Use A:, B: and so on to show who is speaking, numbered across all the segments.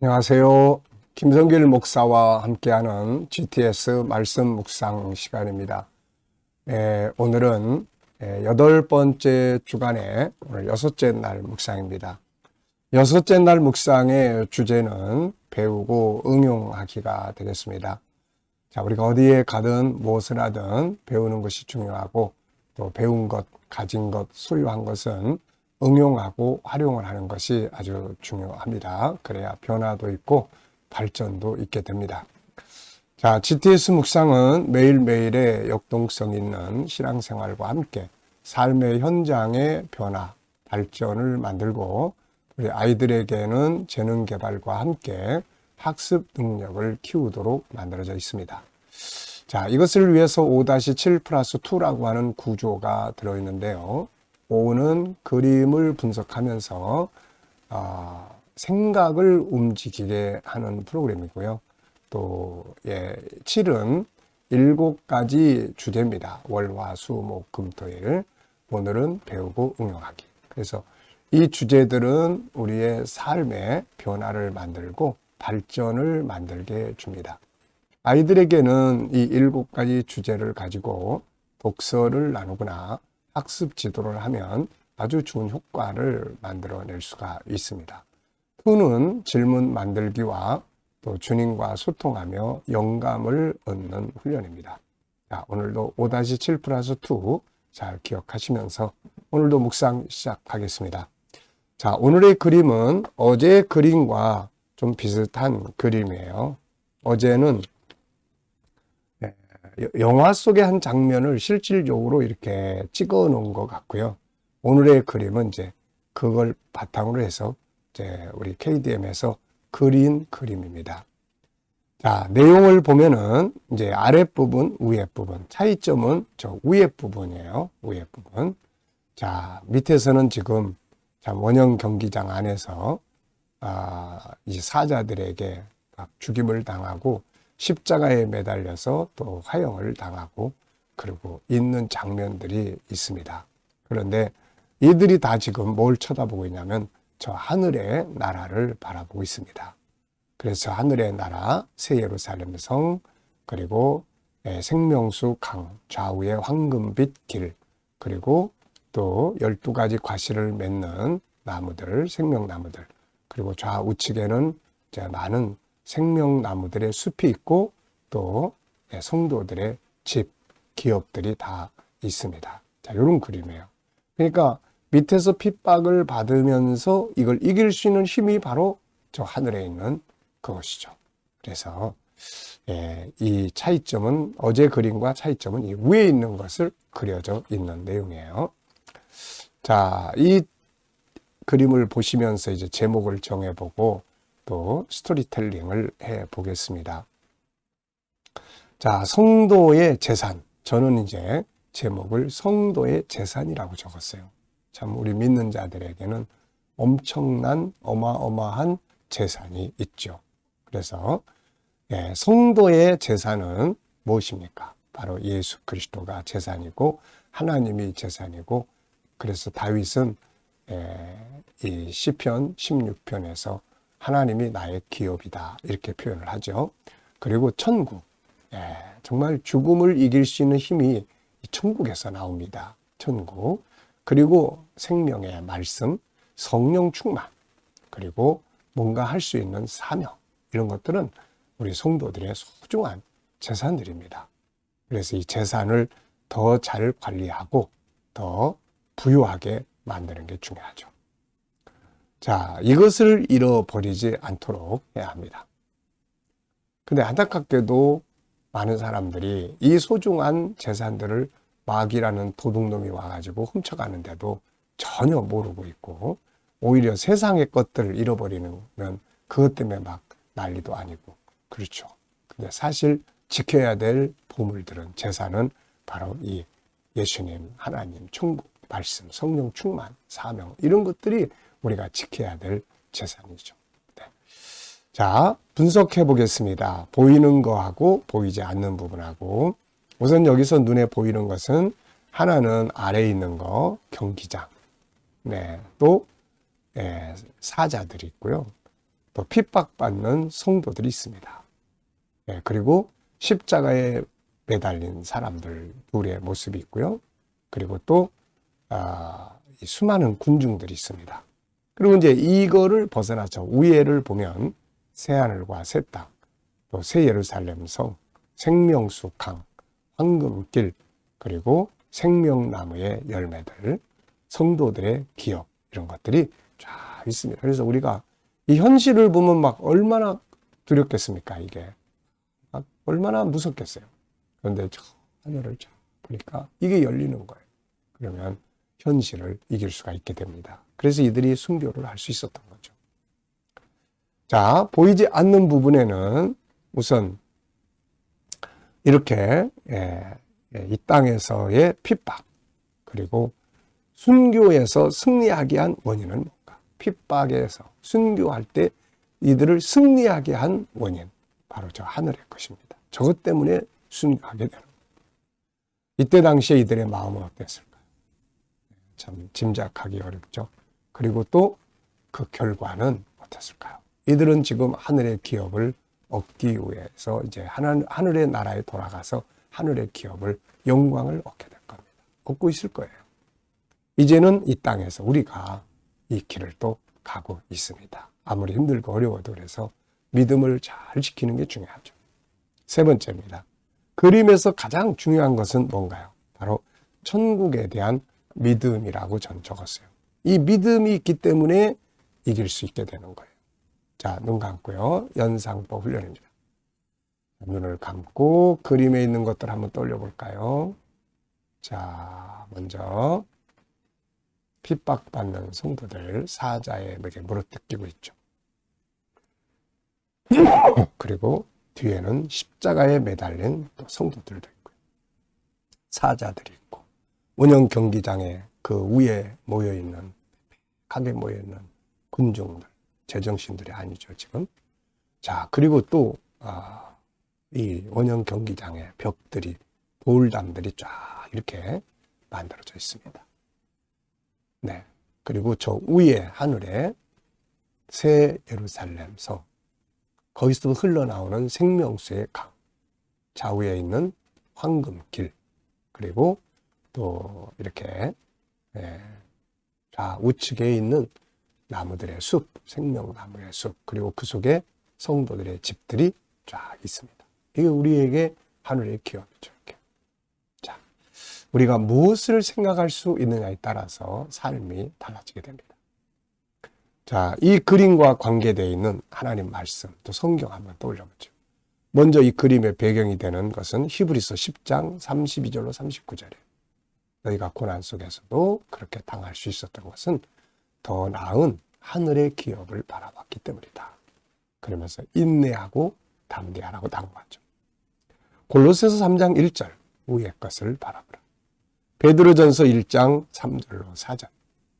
A: 안녕하세요. 김성길 목사와 함께하는 GTS 말씀 묵상 시간입니다. 오늘은 8번째 주간의 오늘 6째 날 묵상입니다. 6째 날 묵상의 주제는 배우고 응용하기가 되겠습니다. 자, 우리가 어디에 가든 무엇을 하든 배우는 것이 중요하고 또 배운 것, 가진 것, 소유한 것은 응용하고 활용을 하는 것이 아주 중요합니다. 그래야 변화도 있고 발전도 있게 됩니다. 자, GTS 묵상은 매일매일의 역동성 있는 신앙생활과 함께 삶의 현장의 변화, 발전을 만들고 우리 아이들에게는 재능 개발과 함께 학습 능력을 키우도록 만들어져 있습니다. 자, 이것을 위해서 5-7+2라고 하는 구조가 들어있는데요. 5는 그림을 분석하면서 생각을 움직이게 하는 프로그램이고요. 또 7은 7가지 주제입니다. 월, 화, 수, 목, 금, 토일. 오늘은 배우고 응용하기. 그래서 이 주제들은 우리의 삶의 변화를 만들고 발전을 만들게 줍니다. 아이들에게는 이 7가지 주제를 가지고 독서를 나누거나 학습 지도를 하면 아주 좋은 효과를 만들어낼 수가 있습니다. 2는 질문 만들기와 또 주님과 소통하며 영감을 얻는 훈련입니다. 자, 오늘도 5-7+2 잘 기억하시면서 오늘도 묵상 시작하겠습니다. 자, 오늘의 그림은 어제 그림과 좀 비슷한 그림이에요. 어제는 영화 속의 한 장면을 실질적으로 이렇게 찍어 놓은 것 같고요. 오늘의 그림은 이제 그걸 바탕으로 해서 이제 우리 KDM에서 그린 그림입니다. 자, 내용을 보면은 이제 아랫부분, 위에부분, 차이점은 저 위에부분이에요. 위에부분. 자, 밑에서는 지금 원형 경기장 안에서 이 사자들에게 막 죽임을 당하고 십자가에 매달려서 또 화형을 당하고 그리고 있는 장면들이 있습니다. 그런데 이들이 다 지금 뭘 쳐다보고 있냐면 저 하늘의 나라를 바라보고 있습니다. 그래서 하늘의 나라, 새 예루살렘 성, 그리고 생명수 강, 좌우의 황금빛 길, 그리고 또 12가지 과실을 맺는 나무들, 생명나무들, 그리고 좌우측에는 이제 많은 생명나무들의 숲이 있고 또 성도들의 집, 기업들이 다 있습니다. 자, 이런 그림이에요. 그러니까 밑에서 핍박을 받으면서 이걸 이길 수 있는 힘이 바로 저 하늘에 있는 그것이죠. 그래서 이 차이점은 어제 그림과 차이점은 이 위에 있는 것을 그려져 있는 내용이에요. 자, 이 그림을 보시면서 이제 제목을 정해보고 또 스토리텔링을 해 보겠습니다. 자, 성도의 재산. 저는 이제 제목을 성도의 재산이라고 적었어요. 참 우리 믿는 자들에게는 엄청난 어마어마한 재산이 있죠. 그래서 성도의 재산은 무엇입니까? 바로 예수 그리스도가 재산이고 하나님이 재산이고, 그래서 다윗은 이 시편 16편에서 하나님이 나의 기업이다 이렇게 표현을 하죠. 그리고 천국, 정말 죽음을 이길 수 있는 힘이 천국에서 나옵니다. 천국. 그리고 생명의 말씀, 성령 충만, 그리고 뭔가 할 수 있는 사명, 이런 것들은 우리 성도들의 소중한 재산들입니다. 그래서 이 재산을 더 잘 관리하고 더 부유하게 만드는 게 중요하죠. 자, 이것을 잃어버리지 않도록 해야 합니다. 근데 안타깝게도 많은 사람들이 이 소중한 재산들을 마귀라는 도둑놈이 와가지고 훔쳐가는데도 전혀 모르고 있고, 오히려 세상의 것들을 잃어버리면 그것 때문에 막 난리도 아니고 그렇죠. 근데 사실 지켜야 될 보물들은, 재산은 바로 이 예수님, 하나님, 천국, 말씀, 성령 충만, 사명, 이런 것들이 우리가 지켜야 될 재산이죠. 네. 자, 분석해 보겠습니다. 보이는 거하고 보이지 않는 부분하고. 우선 여기서 눈에 보이는 것은 하나는 아래에 있는 거, 경기장. 네, 또 사자들이 있고요. 또 핍박받는 성도들이 있습니다. 예, 그리고 십자가에 매달린 사람들 둘의 모습이 있고요. 그리고 또 이 수많은 군중들이 있습니다. 그리고 이제 이거를 벗어나서 위에를 보면 새하늘과 새 땅, 또 새 예루살렘 성, 생명수 강, 황금길, 그리고 생명나무의 열매들, 성도들의 기업, 이런 것들이 쫙 있습니다. 그래서 우리가 이 현실을 보면 막 얼마나 두렵겠습니까? 이게 막 얼마나 무섭겠어요. 그런데 저 하늘을 쫙 보니까 이게 열리는 거예요. 그러면 현실을 이길 수가 있게 됩니다. 그래서 이들이 순교를 할 수 있었던 거죠. 자, 보이지 않는 부분에는 우선 이렇게 이 땅에서의 핍박, 그리고 순교에서 승리하게 한 원인은 뭔가? 핍박에서 순교할 때 이들을 승리하게 한 원인, 바로 저 하늘의 것입니다. 저것 때문에 순교하게 되는 거예요. 이때 당시에 이들의 마음은 어땠을까요? 참 짐작하기 어렵죠. 그리고 또 그 결과는 어땠을까요? 이들은 지금 하늘의 기업을 얻기 위해서 이제 하늘의 나라에 돌아가서 하늘의 기업을, 영광을 얻게 될 겁니다. 얻고 있을 거예요. 이제는 이 땅에서 우리가 이 길을 또 가고 있습니다. 아무리 힘들고 어려워도. 그래서 믿음을 잘 지키는 게 중요하죠. 세 번째입니다. 그림에서 가장 중요한 것은 뭔가요? 바로 천국에 대한 믿음이라고 전 적었어요. 이 믿음이 있기 때문에 이길 수 있게 되는 거예요. 자, 눈 감고요. 연상법 훈련입니다. 눈을 감고 그림에 있는 것들 한번 떠올려 볼까요? 자, 먼저 핍박받는 성도들, 사자에게 물어뜯기고 있죠. 그리고 뒤에는 십자가에 매달린 또 성도들도 있고요. 사자들이 있고, 운영 경기장에 그 위에 모여있는, 가게 모여있는 군중들, 제정신들이 아니죠, 지금. 자, 그리고 또, 이 원형 경기장의 벽들이, 돌담들이 쫙 이렇게 만들어져 있습니다. 네. 그리고 저 위에 하늘에 새 예루살렘 성, 거기서 흘러나오는 생명수의 강, 좌우에 있는 황금길, 그리고 또 이렇게 좌우측에 있는 나무들의 숲, 생명나무의 숲, 그리고 그 속에 성도들의 집들이 쫙 있습니다. 이게 우리에게 하늘의 기업이죠. 이렇게. 자, 우리가 무엇을 생각할 수 있느냐에 따라서 삶이 달라지게 됩니다. 자, 이 그림과 관계되어 있는 하나님 말씀, 또 성경 한번 떠올려보죠. 먼저 이 그림의 배경이 되는 것은 히브리서 10장 32절로 39절이에요. 너희가 고난 속에서도 그렇게 당할 수 있었던 것은 더 나은 하늘의 기업을 바라봤기 때문이다. 그러면서 인내하고 담대하라고 당부하죠. 골로새서 3장 1절, 위의 것을 바라보라. 베드로전서 1장 3절로 4절,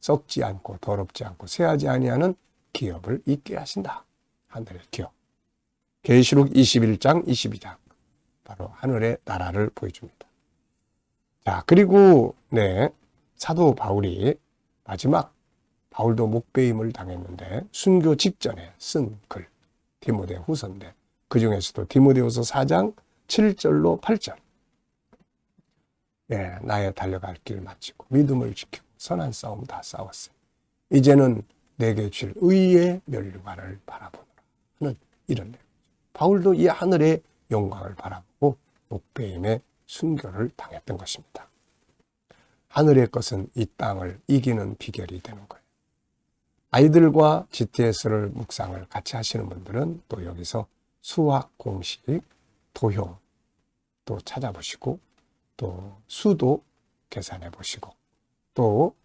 A: 썩지 않고 더럽지 않고 쇠하지 아니하는 기업을 있게 하신다. 하늘의 기업. 계시록 21장 22장, 바로 하늘의 나라를 보여줍니다. 자, 그리고 사도 바울이 마지막, 바울도 목배임을 당했는데 순교 직전에 쓴 글, 디모데 후서인데, 그 중에서도 디모데후서 4장 7절로 8절, 나의 달려갈 길 마치고 믿음을 지키고 선한 싸움 다 싸웠어요. 이제는 내게 줄 의의 면류관을 바라보노라 하는 이런 내용. 바울도 이 하늘의 영광을 바라보고 목배임의 순교를 당했던 것입니다. 하늘의 것은 이 땅을 이기는 비결이 되는 거예요. 아이들과 GTS를 묵상을 같이 하시는 분들은 또 여기서 수학 공식, 도형 또 찾아보시고, 또 수도 계산해 보시고, 또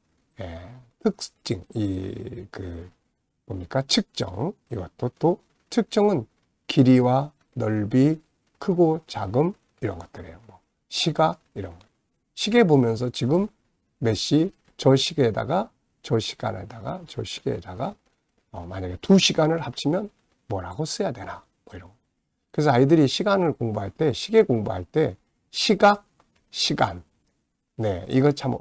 A: 특징, 측정, 이것도 또 측정은 길이와 넓이, 크고 작음 이런 것들이에요. 시각 이런 거. 시계 보면서 지금 몇 시, 저 시계에다가 저 시간에다가 저 시계에다가 만약에 2시간을 합치면 뭐라고 써야 되나, 이런 거. 그래서 아이들이 시간을 공부할 때, 시계 공부할 때 시각, 시간, 이거 참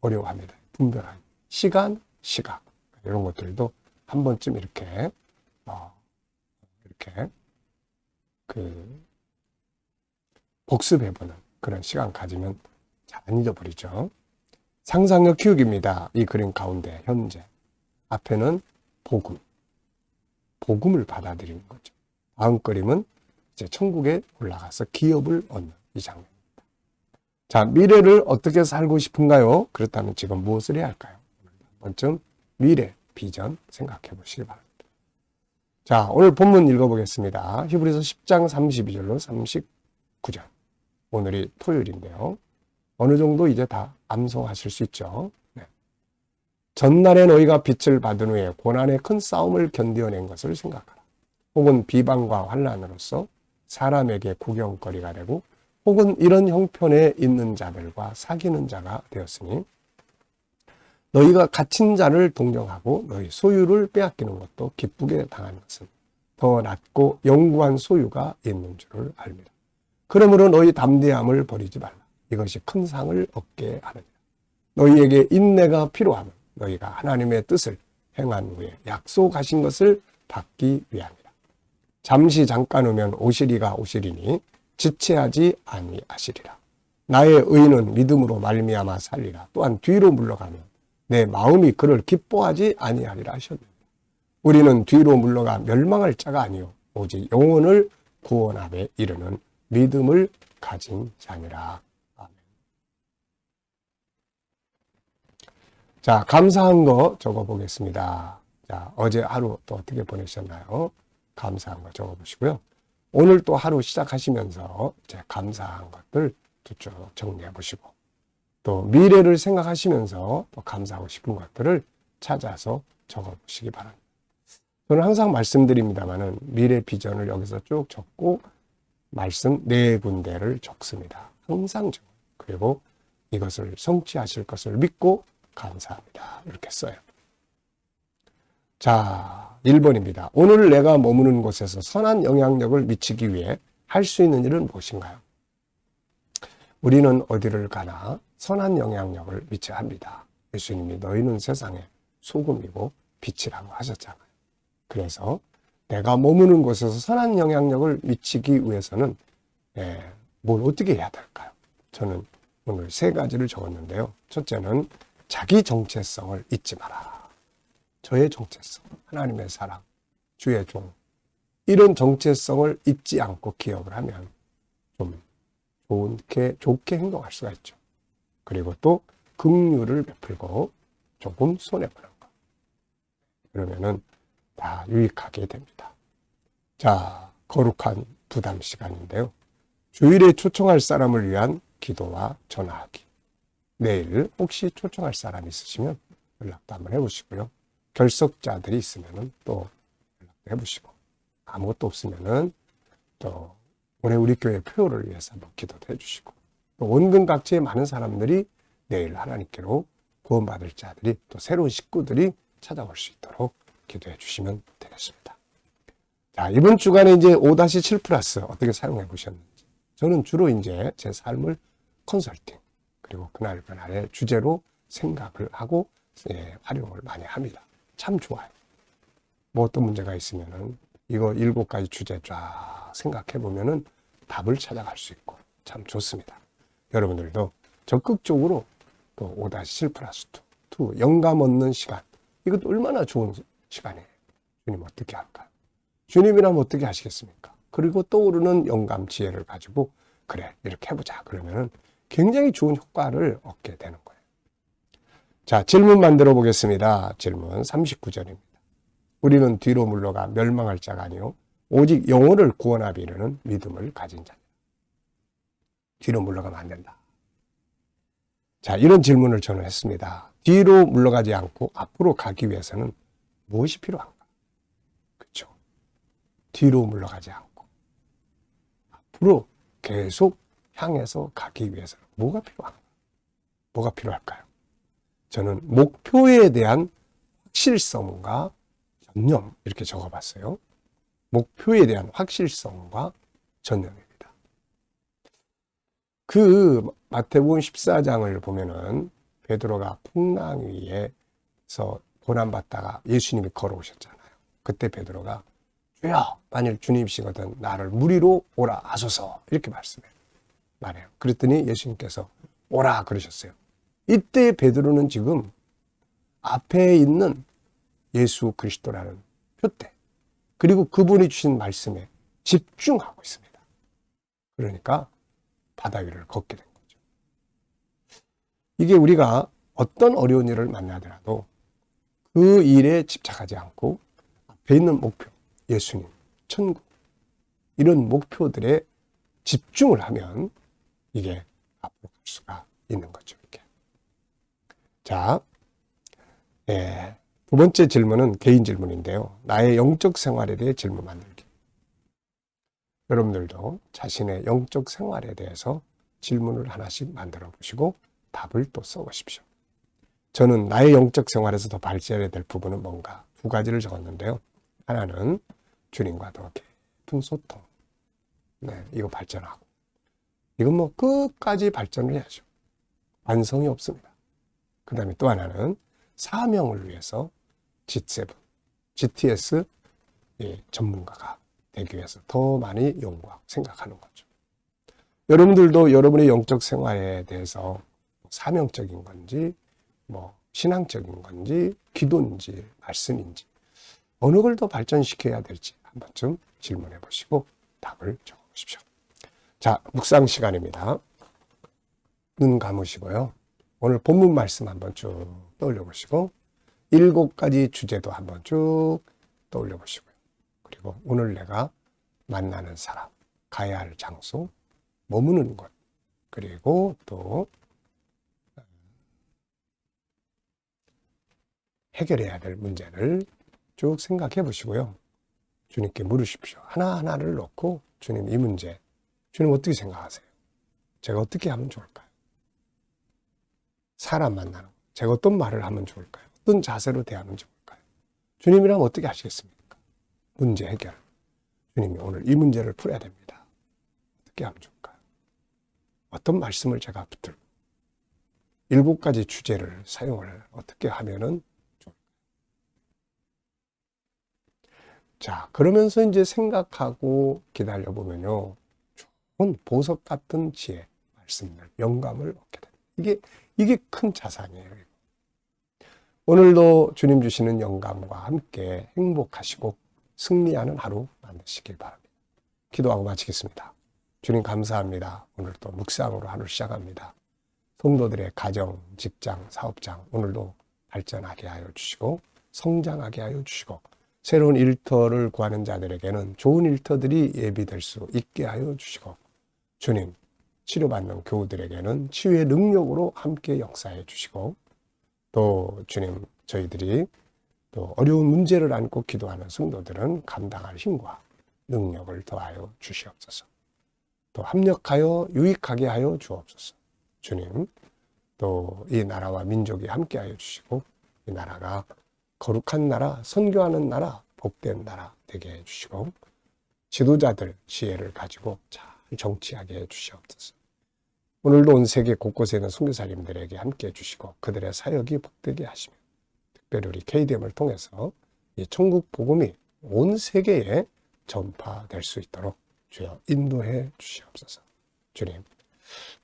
A: 어려워합니다. 분별하기. 시간, 시각 이런 것들도 한 번쯤 이렇게 이렇게 그 복습해보는 그런 시간 가지면 잘 안 잊어버리죠. 상상력 키우기입니다. 이 그림 가운데 현재 앞에는 복음을 받아들이는 거죠. 다음 그림은 이제 천국에 올라가서 기업을 얻는 이 장면입니다. 자, 미래를 어떻게 살고 싶은가요? 그렇다면 지금 무엇을 해야 할까요? 한 번쯤 미래 비전 생각해 보시기 바랍니다. 자, 오늘 본문 읽어보겠습니다. 히브리서 10장 32절로 39절. 오늘이 토요일인데요. 어느 정도 이제 다 암송하실 수 있죠. 네. 전날에 너희가 빛을 받은 후에 고난의 큰 싸움을 견뎌낸 것을 생각하라. 혹은 비방과 환난으로서 사람에게 구경거리가 되고 혹은 이런 형편에 있는 자들과 사귀는 자가 되었으니 너희가 갇힌 자를 동정하고 너희 소유를 빼앗기는 것도 기쁘게 당하는 것은 더 낫고 영구한 소유가 있는 줄을 압니다. 그러므로 너희 담대함을 버리지 말라. 이것이 큰 상을 얻게 하느니라. 너희에게 인내가 필요하면 너희가 하나님의 뜻을 행한 후에 약속하신 것을 받기 위함이라. 잠시 잠깐 오면 오시리가 오시리니 지체하지 아니하시리라. 나의 의인은 믿음으로 말미암아 살리라. 또한 뒤로 물러가면 내 마음이 그를 기뻐하지 아니하리라 하셨느니라. 우리는 뒤로 물러가 멸망할 자가 아니요 오직 영혼을 구원함에 이르는 믿음을 가진 자니라. 아멘. 자, 감사한 거 적어보겠습니다. 자, 어제 하루 또 어떻게 보내셨나요? 감사한 거 적어보시고요. 오늘 또 하루 시작하시면서 이제 감사한 것들 쭉 정리해 보시고 또 미래를 생각하시면서 또 감사하고 싶은 것들을 찾아서 적어보시기 바랍니다. 저는 항상 말씀드립니다만은 미래 비전을 여기서 쭉 적고 말씀 4군데를 적습니다. 항상 적어요. 그리고 이것을 성취하실 것을 믿고 감사합니다. 이렇게 써요. 자, 1번입니다. 오늘 내가 머무는 곳에서 선한 영향력을 미치기 위해 할 수 있는 일은 무엇인가요? 우리는 어디를 가나 선한 영향력을 미쳐야 합니다. 예수님이 너희는 세상의 소금이고 빛이라고 하셨잖아요. 그래서 내가 머무는 곳에서 선한 영향력을 미치기 위해서는 뭘 어떻게 해야 될까요? 저는 오늘 3가지를 적었는데요. 첫째는 자기 정체성을 잊지 마라. 저의 정체성, 하나님의 사랑, 주의 종, 이런 정체성을 잊지 않고 기억을 하면 좀 좋게 행동할 수가 있죠. 그리고 또 긍휼을 베풀고 조금 손해보는 것. 그러면은 다 유익하게 됩니다. 자, 거룩한 부담 시간인데요. 주일에 초청할 사람을 위한 기도와 전화하기. 내일 혹시 초청할 사람 있으시면 연락도 한번 해보시고요. 결석자들이 있으면 또 연락도 해보시고 아무것도 없으면 또 올해 우리 교회 표를 위해서 한번 기도도 해주시고 또 원근각지의 많은 사람들이 내일 하나님께로 구원받을 자들이 또 새로운 식구들이 찾아올 수 있도록 기도해 주시면 되겠습니다. 자, 이번 주간에 이제 5-7 플러스 어떻게 사용해 보셨는지. 저는 주로 이제 제 삶을 컨설팅 그리고 그날의 주제로 생각을 하고 활용을 많이 합니다. 참 좋아요. 뭐 어떤 문제가 있으면은 이거 7가지 주제 쫙 생각해 보면은 답을 찾아갈 수 있고 참 좋습니다. 여러분들도 적극적으로 또 5-7 플러스 2 영감 얻는 시간. 이것도 얼마나 좋은 시간이에요. 주님 어떻게 할까요? 주님이라면 어떻게 하시겠습니까? 그리고 떠오르는 영감 지혜를 가지고 그래 이렇게 해보자. 그러면은 굉장히 좋은 효과를 얻게 되는 거예요. 자, 질문 만들어 보겠습니다. 질문 39절입니다. 우리는 뒤로 물러가 멸망할 자가 아니요 오직 영혼을 구원하기 이르는 믿음을 가진 자다. 뒤로 물러가면 안 된다. 자, 이런 질문을 저는 했습니다. 뒤로 물러가지 않고 앞으로 가기 위해서는 무엇이 필요한가? 그렇죠? 뒤로 물러가지 않고 앞으로 계속 향해서 가기 위해서는 뭐가 필요한가? 뭐가 필요할까요? 저는 목표에 대한 확실성과 전념 이렇게 적어봤어요. 목표에 대한 확실성과 전념입니다. 그 마태복음 14장을 보면은 베드로가 풍랑 위에서 고난받다가 예수님이 걸어오셨잖아요. 그때 베드로가 주여, 만일 주님이시거든 나를 무리로 오라 하소서. 이렇게 말해요. 그랬더니 예수님께서 오라 그러셨어요. 이때 베드로는 지금 앞에 있는 예수 그리스도라는 표대, 그리고 그분이 주신 말씀에 집중하고 있습니다. 그러니까 바다 위를 걷게 된 거죠. 이게 우리가 어떤 어려운 일을 만나더라도 그 일에 집착하지 않고 앞에 있는 목표, 예수님, 천국, 이런 목표들에 집중을 하면 이게 앞으로 갈 수가 있는 거죠. 이렇게. 자, 두 번째 질문은 개인 질문인데요. 나의 영적 생활에 대해 질문 만들기. 여러분들도 자신의 영적 생활에 대해서 질문을 하나씩 만들어 보시고 답을 또 써보십시오. 저는 나의 영적 생활에서 더 발전해야 될 부분은 뭔가 두 가지를 적었는데요. 하나는 주님과 더 깊은 소통. 이거 발전하고. 이건 뭐 끝까지 발전을 해야죠. 완성이 없습니다. 그 다음에 또 하나는 사명을 위해서 G7, GTS 전문가가 되기 위해서 더 많이 연구하고 생각하는 거죠. 여러분들도 여러분의 영적 생활에 대해서 사명적인 건지, 뭐 신앙적인 건지, 기도인지, 말씀인지 어느 걸 더 발전시켜야 될지 한 번쯤 질문해 보시고 답을 적어 보십시오. 자, 묵상 시간입니다. 눈 감으시고요. 오늘 본문 말씀 한번 쭉 떠올려 보시고 7가지 주제도 한번 쭉 떠올려 보시고요. 그리고 오늘 내가 만나는 사람, 가야 할 장소, 머무는 곳, 그리고 또 해결해야 될 문제를 쭉 생각해 보시고요. 주님께 물으십시오. 하나하나를 놓고 주님, 이 문제 주님 어떻게 생각하세요? 제가 어떻게 하면 좋을까요? 사람 만나는 거, 제가 어떤 말을 하면 좋을까요? 어떤 자세로 대하면 좋을까요? 주님이라면 어떻게 하시겠습니까? 문제 해결. 주님이 오늘 이 문제를 풀어야 됩니다. 어떻게 하면 좋을까요? 어떤 말씀을 제가 붙들고 7가지 주제를 사용을 어떻게 하면은 좋을까요? 자, 그러면서 이제 생각하고 기다려보면요. 좋은 보석 같은 지혜, 말씀들, 영감을 얻게 됩니다. 이게 큰 자산이에요. 오늘도 주님 주시는 영감과 함께 행복하시고 승리하는 하루 만드시길 바랍니다. 기도하고 마치겠습니다. 주님 감사합니다. 오늘 또 묵상으로 하루 시작합니다. 성도들의 가정, 직장, 사업장 오늘도 발전하게 하여 주시고 성장하게 하여 주시고 새로운 일터를 구하는 자들에게는 좋은 일터들이 예비될 수 있게 하여 주시고 주님, 치료받는 교우들에게는 치유의 능력으로 함께 역사해 주시고 또 주님, 저희들이 또 어려운 문제를 안고 기도하는 성도들은 감당할 힘과 능력을 더하여 주시옵소서. 또 합력하여 유익하게 하여 주옵소서. 주님, 또 이 나라와 민족이 함께 하여 주시고 이 나라가 거룩한 나라, 선교하는 나라, 복된 나라 되게 해 주시고 지도자들 지혜를 가지고 잘 정치하게 해 주시옵소서. 오늘도 온 세계 곳곳에 있는 선교사님들에게 함께 해 주시고 그들의 사역이 복되게 하시며 특별히 우리 KDM을 통해서 이 천국 복음이 온 세계에 전파될 수 있도록 주여 인도해 주시옵소서. 주님,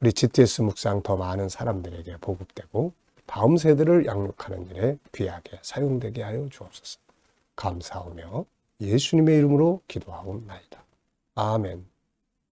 A: 우리 GTS 묵상 더 많은 사람들에게 보급되고 다음 세대를 양육하는 일에 귀하게 사용되게 하여 주옵소서. 감사하며 예수님의 이름으로 기도하옵나이다. 아멘.